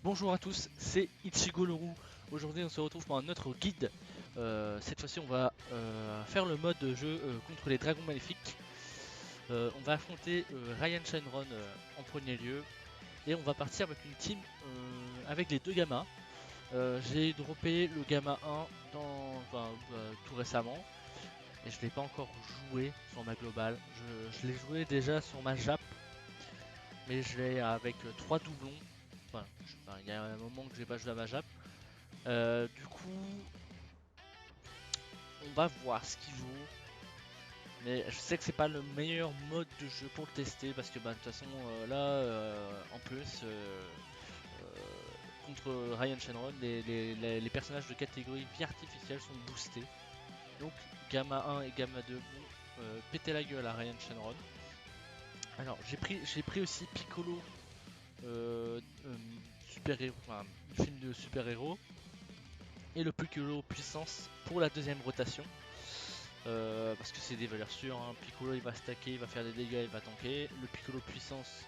Bonjour à tous, c'est Ichigo Loru. Aujourd'hui on se retrouve pour un autre guide. Cette fois-ci on va faire le mode de jeu contre les dragons maléfiques. On va affronter Ryan Shenron en premier lieu. Et on va partir avec une team avec les deux gammas. J'ai droppé le gamma 1 tout récemment. Et je ne l'ai pas encore joué sur ma globale. Je l'ai joué déjà sur ma Jap. Mais je l'ai avec 3 doublons. Il y a un moment que j'ai pas joué à ma Jap. Du coup, on va voir ce qu'il vaut. Mais je sais que c'est pas le meilleur mode de jeu pour le tester parce que de toute façon en plus contre Ryan Shenron, les personnages de catégorie vie artificielle sont boostés. Donc Gamma 1 et Gamma 2 vont péter la gueule à Ryan Shenron. Alors j'ai pris aussi Piccolo, euh, super héros, enfin, film de super héros, et le Piccolo puissance pour la deuxième rotation. Parce que c'est des valeurs sûres, hein. Piccolo il va stacker, il va faire des dégâts, il va tanker. Le Piccolo puissance,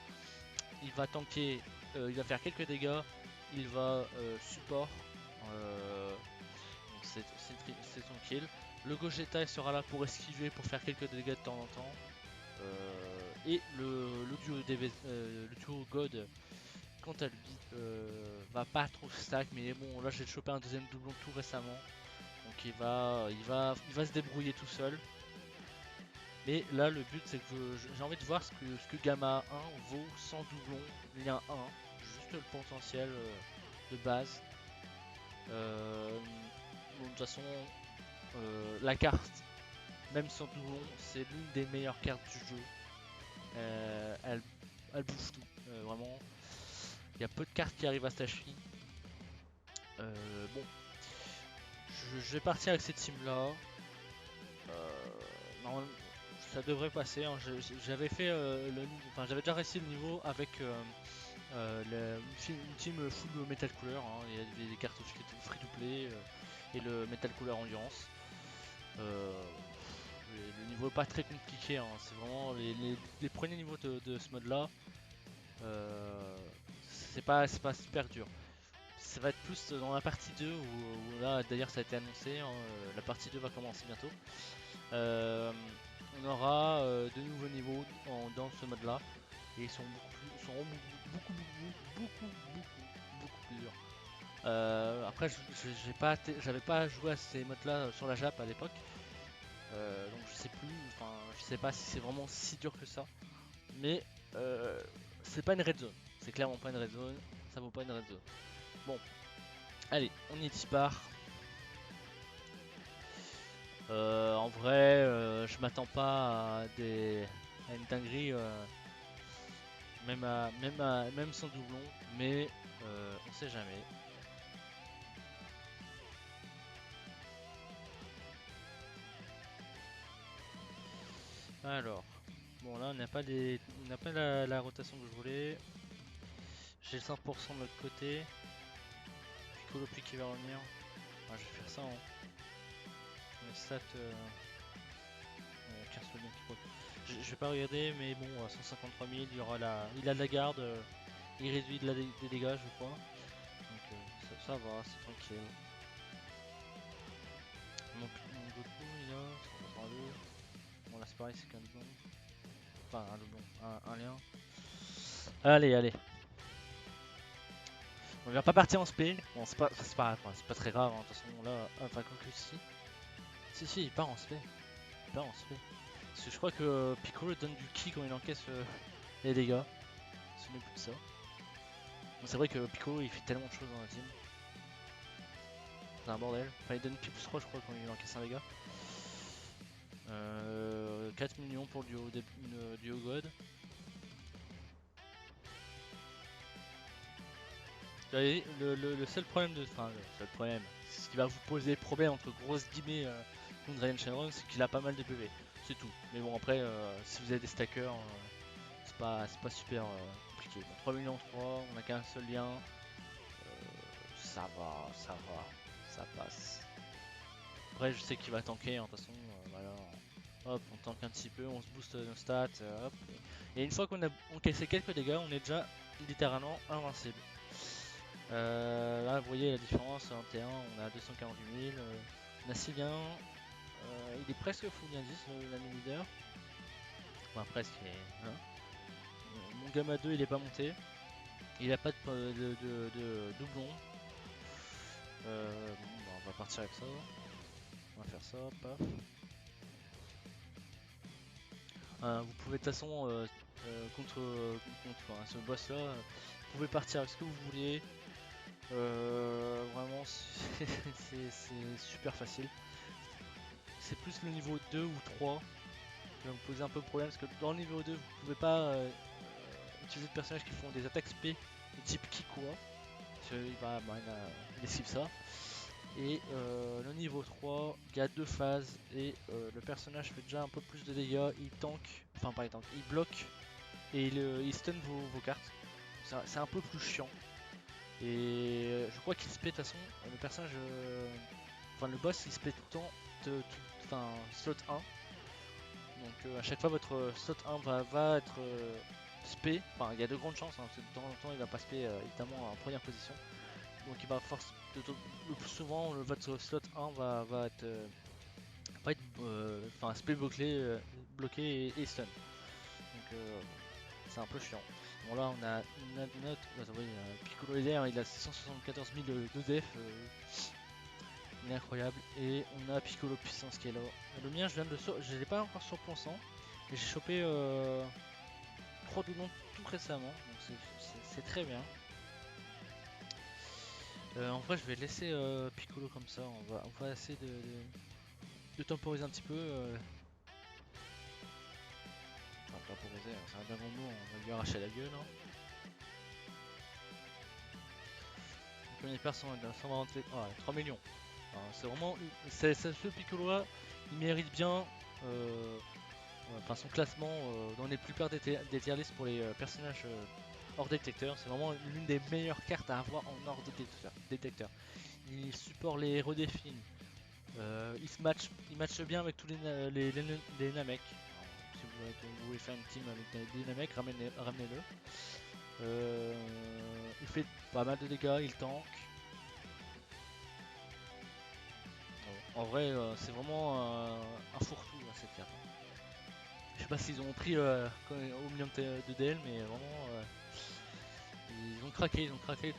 il va tanker, il va faire quelques dégâts, il va support, donc c'est tranquille. Le Gogeta il sera là pour esquiver, pour faire quelques dégâts de temps en temps. Et le duo God, quant à lui, va pas trop stack, mais bon là j'ai chopé un deuxième doublon tout récemment. Donc il va se débrouiller tout seul. Mais là, le but, c'est que j'ai envie de voir ce que Gamma 1 vaut sans doublon, lien 1, juste le potentiel de base. Bon, de toute façon, la carte, même sans doublon, c'est l'une des meilleures cartes du jeu. Elle bouffe tout, vraiment. Il y a peu de cartes qui arrivent à cette cheville. Bon, je vais partir avec cette team là. Normalement, ça devrait passer, hein. J'avais fait j'avais déjà réussi le niveau avec une team full Metal Cooler, hein. Il y a des cartes free to play et le Metal Cooler Endurance. Euh, le niveau est pas très compliqué, hein. C'est vraiment les premiers niveaux de ce mode là. Euh, c'est pas super dur. Ça va être plus dans la partie 2 où là d'ailleurs ça a été annoncé, hein, la partie 2 va commencer bientôt. Euh, on aura de nouveaux niveaux dans ce mode là et ils seront beaucoup plus durs. Après, j'avais pas joué à ces modes là sur la Jap à l'époque, donc je sais plus, enfin je sais pas si c'est vraiment si dur que ça, mais c'est pas une red zone, c'est clairement pas une red zone, ça vaut pas une red zone. Bon, allez, on y disparaît. En vrai, je m'attends pas à une dinguerie, même sans doublon, mais on sait jamais. Alors, bon là on n'a pas la rotation que je voulais. J'ai le 100% de l'autre côté. Piccolo puis qui va revenir. Ah, je vais faire ça, hein. Les stats, Kersolien qui proc. Je vais pas regarder, mais bon, 153 000, il a de la garde, il réduit des dégâts, je crois. Donc ça va, c'est tranquille. Mon Goku, il a 182. Bon, là c'est pareil, c'est qu'un doublon. Enfin, un doublon, un lien. Allez, allez. On va pas partir en spé. Bon, c'est pas très grave, hein. De toute façon, là, enfin, quoi que si. Si, il part en spé. Il part en spé. Parce que je crois que Piccolo donne du ki quand il encaisse les dégâts. Ce n'est plus de ça. Bon, c'est vrai que Piccolo il fait tellement de choses dans la team. C'est un bordel. Enfin, il donne Pips 3, je crois, quand il encaisse un dégât. 4 millions pour le duo God. Le seul problème Enfin, le seul problème, ce qui va vous poser problème entre grosses guillemets contre Ryan Shenron, c'est qu'il a pas mal de PV. C'est tout. Mais bon, après, si vous avez des stackers, c'est pas super compliqué. Bon, 3 millions 3, on a qu'un seul lien. Ça passe. Après, je sais qu'il va tanker, hein, de toute façon, voilà. Hop, on tank un petit peu, on se booste nos stats, hop. Et une fois qu'on a encaissé quelques dégâts, on est déjà littéralement invincible. Là, vous voyez la différence, en T1, on a 248 000. On a Sylvain, il est presque full indice, l'ami leader. Enfin, presque. Hein. Mon Gamma 2, il est pas monté. Il a pas de doublon. Bon, bah, on va partir avec ça. On va faire ça, paf. Vous pouvez de toute façon, contre enfin, ce boss là, vous pouvez partir avec ce que vous voulez. Vraiment, c'est super facile. C'est plus le niveau 2 ou 3 qui va vous poser un peu de problème parce que dans le niveau 2, vous pouvez pas utiliser de personnages qui font des attaques spé de type Kikoa. Il esquive ça. Et le niveau 3, il y a deux phases et le personnage fait déjà un peu plus de dégâts, il tank, enfin pas il tank, il bloque et il stun vos cartes. C'est un peu plus chiant. Et je crois qu'il se plaît de toute façon, le personnage, enfin le boss il se plaît tout le temps, enfin slot 1. Donc à chaque fois votre slot 1 va être spé, enfin il y a de grandes chances, hein, parce que de temps en temps il va pas spé évidemment en première position. Donc il va force le plus souvent votre slot 1 va être enfin spé bloqué et stun. Donc c'est un peu chiant. Bon là on a une note, Piccolo LR il a 674 000 de def, il est incroyable. Et on a Piccolo puissance qui est là. Le mien je l'ai pas encore sur Ponçant, et j'ai chopé 3 doublons tout récemment, donc c'est très bien. En vrai je vais laisser Piccolo comme ça, on va essayer de temporiser un petit peu. Enfin temporiser, c'est un bien grand mot, on va lui arracher la gueule. Hein. Donc on y perd 128, 3 millions. C'est vraiment, ce Piccolo là, il mérite bien son classement dans les plupart des tier lists pour les personnages hors détecteur. C'est vraiment l'une des meilleures cartes à avoir en hors détecteur. Il supporte les héros des films. Il match bien avec tous les Namek. Si vous voulez faire une team avec des Namek, ramenez-le. Il fait pas mal de dégâts, il tank. En vrai, c'est vraiment un fourre-tout cette carte. Je sais pas s'ils ont pris au million de DL, mais vraiment ils ont craqué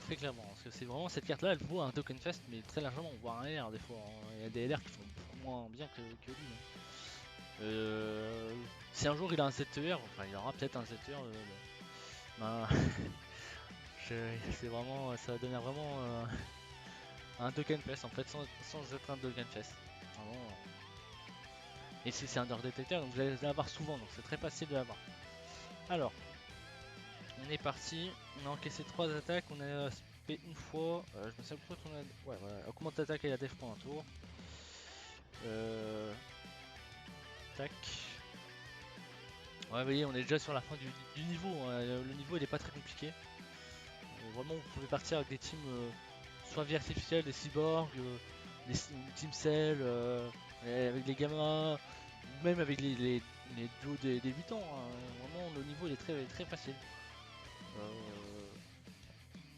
très clairement. Parce que c'est vraiment cette carte là, elle vaut un token fest, mais très largement, voire un LR des fois. Hein. Il y a des LR qui font moins bien que lui. Hein. Si un jour il a un ZTR, enfin il aura peut-être un ZTR, ben, c'est vraiment, ça va devenir vraiment un token fest en fait, sans être un token fest. Vraiment, et c'est un Dark Detector, donc vous allez l'avoir souvent, donc c'est très facile de l'avoir. Alors, on est parti, on a encaissé 3 attaques, on a spé une fois, je me souviens plus qu'on a... Ouais, voilà, augmente d'attaque et la def pour un tour. Tac. Ouais, vous voyez, on est déjà sur la fin du niveau, hein. Le niveau il est pas très compliqué. Vraiment, vous pouvez partir avec des teams, soit vie artificielle, des cyborgs, des team cell, avec les gammas, ou même avec les duos des 8 ans. Hein. Vraiment, le niveau il est très facile.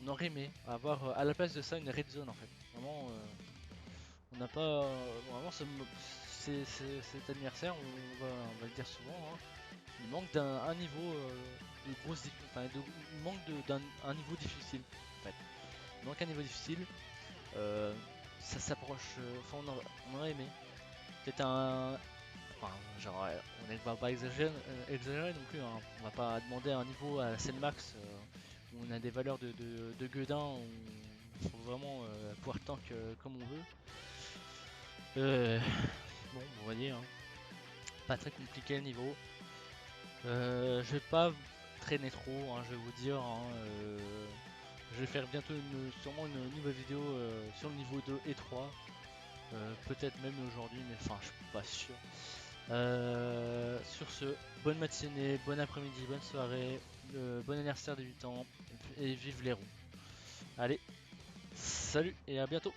On aurait aimé avoir à la place de ça une red zone en fait. Vraiment, on n'a pas. Vraiment, cet adversaire, on va le dire souvent, hein, il manque d'un niveau de grosse enfin, il manque d'un niveau difficile en fait. Il manque un niveau difficile. Ça s'approche. Enfin, on aurait aimé. Peut-être un. Enfin, genre, on ne va pas exagérer non plus. Hein. On va pas demander un niveau à Max où on a des valeurs de gueudin où il faut vraiment pouvoir tank comme on veut. Bon, vous voyez, hein, pas très compliqué le niveau. Je vais pas traîner trop, hein, je vais vous dire. Hein, je vais faire bientôt sûrement une nouvelle vidéo sur le niveau 2 et 3. Peut-être même aujourd'hui, mais enfin, je suis pas sûr. Sur ce, bonne matinée, bon après-midi, bonne soirée, bon anniversaire des 8 ans, et vive les roues. Allez, salut et à bientôt.